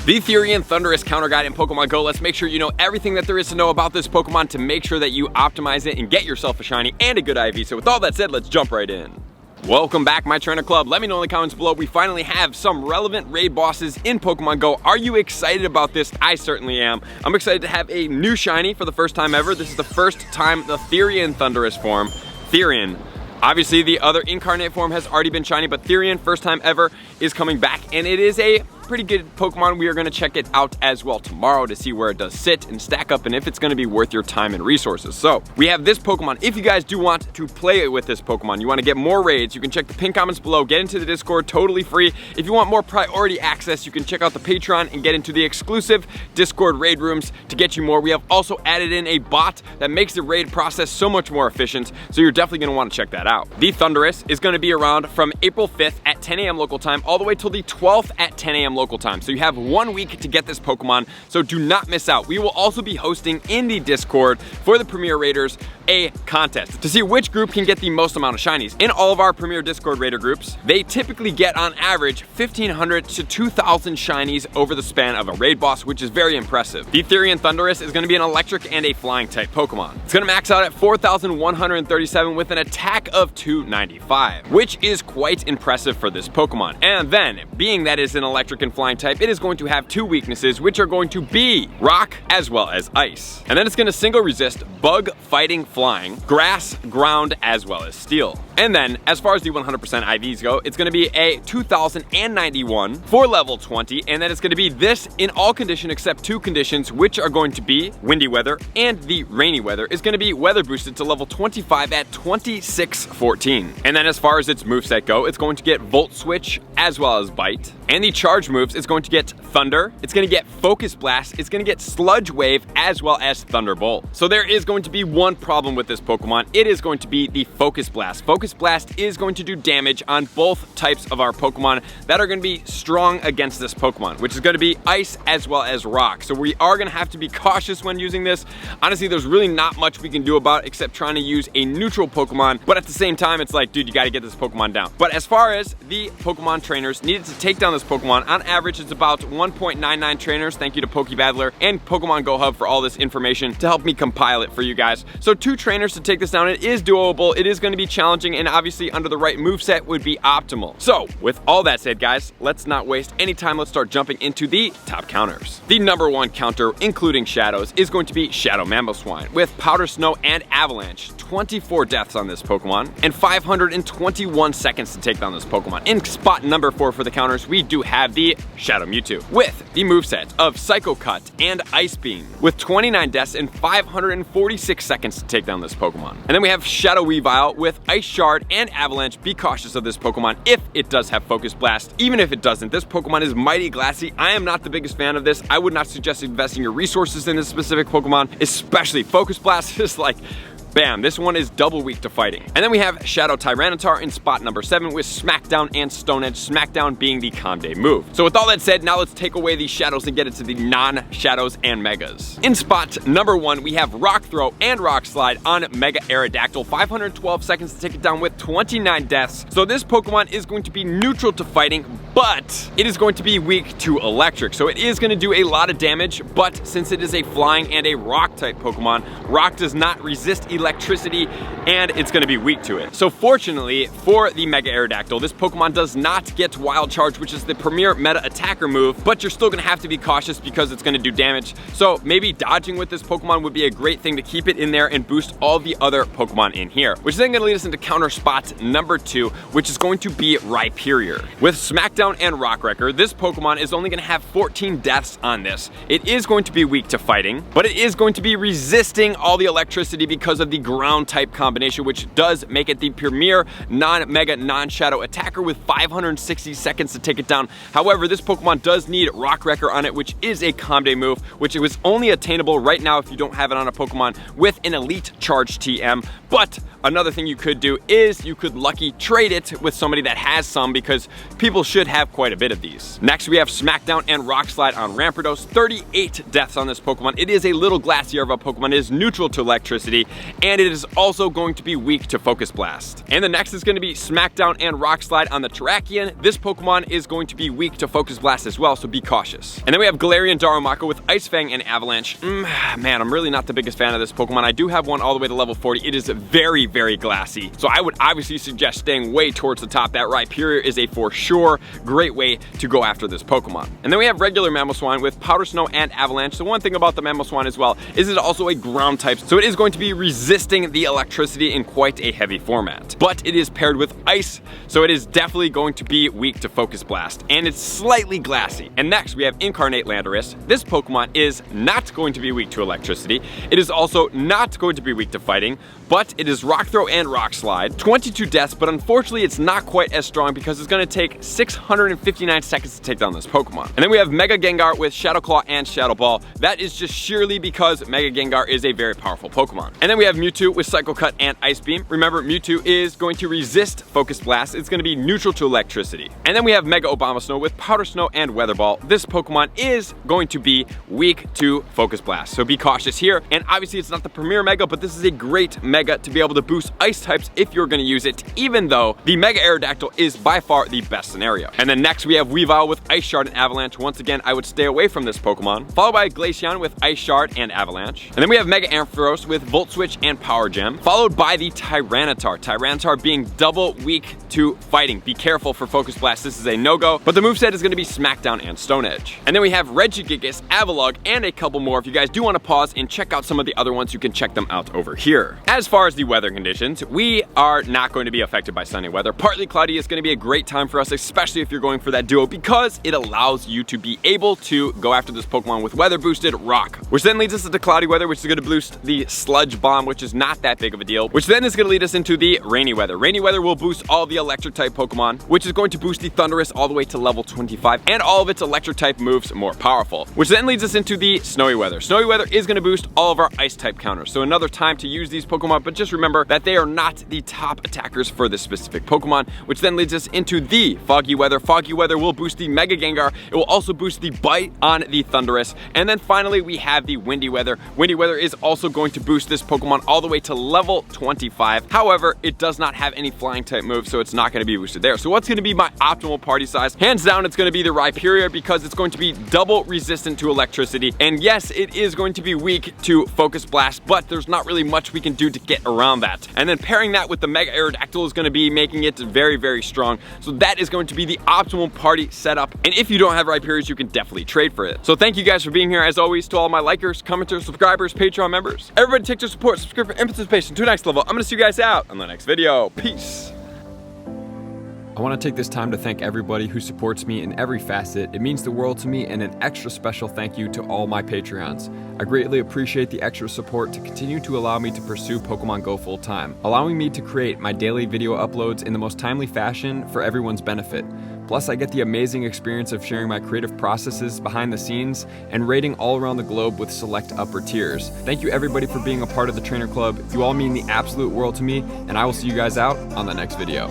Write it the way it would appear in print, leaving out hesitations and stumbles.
The Therian Thundurus Counter Guide in Pokemon Go. Let's make sure you know everything that there is to know about this Pokemon to make sure that you optimize it and get yourself a shiny and a good IV. So with all that said, let's jump right in. Welcome back, my trainer club. Let me know in the comments below. We finally have some relevant raid bosses in Pokemon Go. Are you excited about this? I certainly am. I'm excited to have a new shiny for the first time ever. This is the first time the Therian Thundurus form, Therian. Obviously, the other incarnate form has already been shiny, but Therian, first time ever, is coming back, and it is a pretty good Pokemon. We are going to check it out as well tomorrow to see where it does sit and stack up and if it's going to be worth your time and resources. So we have this Pokemon. If you guys do want to play it with this Pokemon, you want to get more raids, you can check the pinned comments below, get into the Discord totally free. If you want more priority access, you can check out the Patreon and get into the exclusive Discord raid rooms to get you more. We have also added in a bot that makes the raid process so much more efficient, so you're definitely going to want to check that out. The Thundurus is going to be around from April 5th at 10 a.m. local time all the way till the 12th at 10 a.m. local time. So you have 1 week to get this Pokemon, so do not miss out. We will also be hosting in the Discord for the Premier Raiders a contest to see which group can get the most amount of shinies. In all of our Premier Discord Raider groups, they typically get on average 1,500 to 2,000 shinies over the span of a raid boss, which is very impressive. The Therian Thundurus is going to be an electric and a flying type Pokemon. It's going to max out at 4,137 with an attack of 295, which is quite impressive for this Pokemon. And then, being that it's an electric and flying type, it is going to have two weaknesses, which are going to be rock as well as ice. And then it's going to single resist bug, fighting, flying, grass, ground, as well as steel. And then, as far as the 100% IVs go, it's going to be a 2,091 for level 20, and then it's going to be this in all conditions except two conditions, which are going to be windy weather, and the rainy weather is going to be weather boosted to level 25 at 2614. And then as far as its moveset go, it's going to get Volt Switch as well as Bite. And the charge moves is going to get Thunder, it's going to get Focus Blast, it's going to get Sludge Wave, as well as Thunderbolt. So there is going to be one problem with this Pokemon. It is going to be the Focus Blast. Focus Blast is going to do damage on both types of our Pokemon that are going to be strong against this Pokemon, which is going to be Ice as well as Rock. So we are going to have to be cautious when using this. Honestly, there's really not much we can do about it except trying to use a neutral Pokemon, but at the same time, it's like, dude, you got to get this Pokemon down. But as far as the Pokemon trainers needed to take down this Pokemon, on average, it's about 1.99 trainers. Thank you to PokeBattler and Pokemon Go Hub for all this information to help me compile it for you guys. So 2 trainers to take this down. It is doable. It is going to be challenging, and obviously under the right moveset would be optimal. So with all that said, guys, let's not waste any time. Let's start jumping into the top counters. The #1 counter, including shadows, is going to be Shadow Mamoswine with Powder Snow and Avalanche. 24 deaths on this Pokemon and 521 seconds to take down this Pokemon. In spot number 4 for the counters, we do have the Shadow Mewtwo with the moveset of Psycho Cut and Ice Beam with 29 deaths and 546 seconds to take down this Pokemon. And then we have Shadow Weavile with Ice Shard and Avalanche. Be cautious of this Pokemon if it does have Focus Blast. Even if it doesn't, this Pokemon is mighty glassy. I am not the biggest fan of this. I would not suggest investing your resources in this specific Pokemon, especially Focus Blast. Is like, bam, this one is double weak to fighting. And then we have Shadow Tyranitar in spot number 7 with Smackdown and Stone Edge, Smackdown being the Comde move. So with all that said, now let's take away these shadows and get into the non-shadows and megas. In spot number 1, we have Rock Throw and Rock Slide on Mega Aerodactyl, 512 seconds to take it down with 29 deaths. So this Pokemon is going to be neutral to fighting, but it is going to be weak to electric. So it is going to do a lot of damage, but since it is a flying and a rock type Pokemon, rock does not resist electricity, and it's going to be weak to it. So fortunately for the Mega Aerodactyl, this Pokemon does not get Wild Charge, which is the premier meta attacker move, but you're still going to have to be cautious because it's going to do damage. So maybe dodging with this Pokemon would be a great thing to keep it in there and boost all the other Pokemon in here, which is then going to lead us into counter spot number 2, which is going to be Rhyperior. With Smackdown and Rock Wrecker, this Pokemon is only going to have 14 deaths on this. It is going to be weak to fighting, but it is going to be resisting all the electricity because of the ground type combination, which does make it the premier non-mega non-shadow attacker with 560 seconds to take it down. However, this Pokemon does need Rock Wrecker on it, which is a Comde move, which it was only attainable right now if you don't have it on a Pokemon with an elite charge TM. But another thing you could do is you could lucky trade it with somebody that has some, because people should have quite a bit of these. Next, we have Smackdown and Rock Slide on Rampardos. 38 deaths on this Pokemon. It is a little glacier of a Pokemon. It is neutral to electricity, and it is also going to be weak to Focus Blast. And the next is going to be Smackdown and Rock Slide on the Terrakion. This Pokemon is going to be weak to Focus Blast as well, so be cautious. And then we have Galarian Darumaka with Ice Fang and Avalanche. Man, I'm really not the biggest fan of this Pokemon. I do have one all the way to level 40. It is very, very glassy. So I would obviously suggest staying way towards the top. That Rhyperior is a for sure great way to go after this Pokemon. And then we have regular Mamoswine with Powder Snow and Avalanche. The one thing about the Mamoswine as well is it's also a ground type, so it is going to be resisting the electricity in quite a heavy format. But it is paired with ice, so it is definitely going to be weak to Focus Blast, and it's slightly glassy. And next we have Incarnate Landorus. This Pokemon is not going to be weak to electricity. It is also not going to be weak to fighting, but it is Rock Throw and Rock Slide. 22 deaths, but unfortunately it's not quite as strong because it's going to take 659 seconds to take down this Pokemon. And then we have Mega Gengar with Shadow Claw and Shadow Ball. That is just sheerly because Mega Gengar is a very powerful Pokemon. And then we have Mewtwo with Psycho Cut and Ice Beam. Remember, Mewtwo is going to resist Focus Blast. It's going to be neutral to electricity. And then we have Mega Abomasnow with Powder Snow and Weather Ball. This Pokemon is going to be weak to Focus Blast, so be cautious here. And obviously it's not the premier Mega, but this is a great Mega to be able to boost Ice types if you're going to use it, even though the Mega Aerodactyl is by far the best scenario. And then next we have Weavile with Ice Shard and Avalanche. Once again, I would stay away from this Pokemon. Followed by Glaceon with Ice Shard and Avalanche. And then we have Mega Ampharos with Volt Switch and Power Gem. Followed by the Tyranitar. Tyranitar being double weak to fighting. Be careful for Focus Blast. This is a no-go. But the moveset is going to be Smackdown and Stone Edge. And then we have Regigigas, Avalugg, and a couple more. If you guys do want to pause and check out some of the other ones, you can check them out over here. As far as the weather conditions, we are not going to be affected by sunny weather. Partly cloudy is going to be a great time for us, especially if you're going for that duo, because it allows you to be able to go after this Pokemon with weather boosted rock, which then leads us into cloudy weather, which is going to boost the Sludge Bomb, which is not that big of a deal, which then is going to lead us into the rainy weather. Rainy weather will boost all the electric type Pokemon, which is going to boost the Thundurus all the way to level 25, and all of its electric type moves more powerful, which then leads us into the snowy weather. Snowy weather is going to boost all of our ice type counters, so another time to use these Pokemon, but just remember that they are not the top attackers for this specific Pokemon, which then leads us into the foggy weather. Foggy weather will boost the Mega Gengar. It will also boost the bite on the Thundurus. And then finally we have the windy weather. Windy weather is also going to boost this Pokemon all the way to level 25. However, it does not have any flying type moves, so it's not going to be boosted there. So what's going to be my optimal party size? Hands down, it's going to be the Rhyperior, because it's going to be double resistant to electricity. And yes, it is going to be weak to Focus Blast, but there's not really much we can do to get around that. And then pairing that with the Mega Aerodactyl is going to be making it very, very strong. So that is going to be the optimal party setup. And if you don't have Rhyperiors, you can definitely trade for it. So thank you guys for being here, as always, to all my likers, commenters, subscribers, Patreon members. Everybody take your support, subscribe for participation to the next level. I'm going to see you guys out on the next video. Peace. I want to take this time to thank everybody who supports me in every facet. It means the world to me, and an extra special thank you to all my Patreons. I greatly appreciate the extra support to continue to allow me to pursue Pokemon Go full time, allowing me to create my daily video uploads in the most timely fashion for everyone's benefit. Plus, I get the amazing experience of sharing my creative processes behind the scenes and raiding all around the globe with select upper tiers. Thank you everybody for being a part of the Trainer Club. You all mean the absolute world to me, and I will see you guys out on the next video.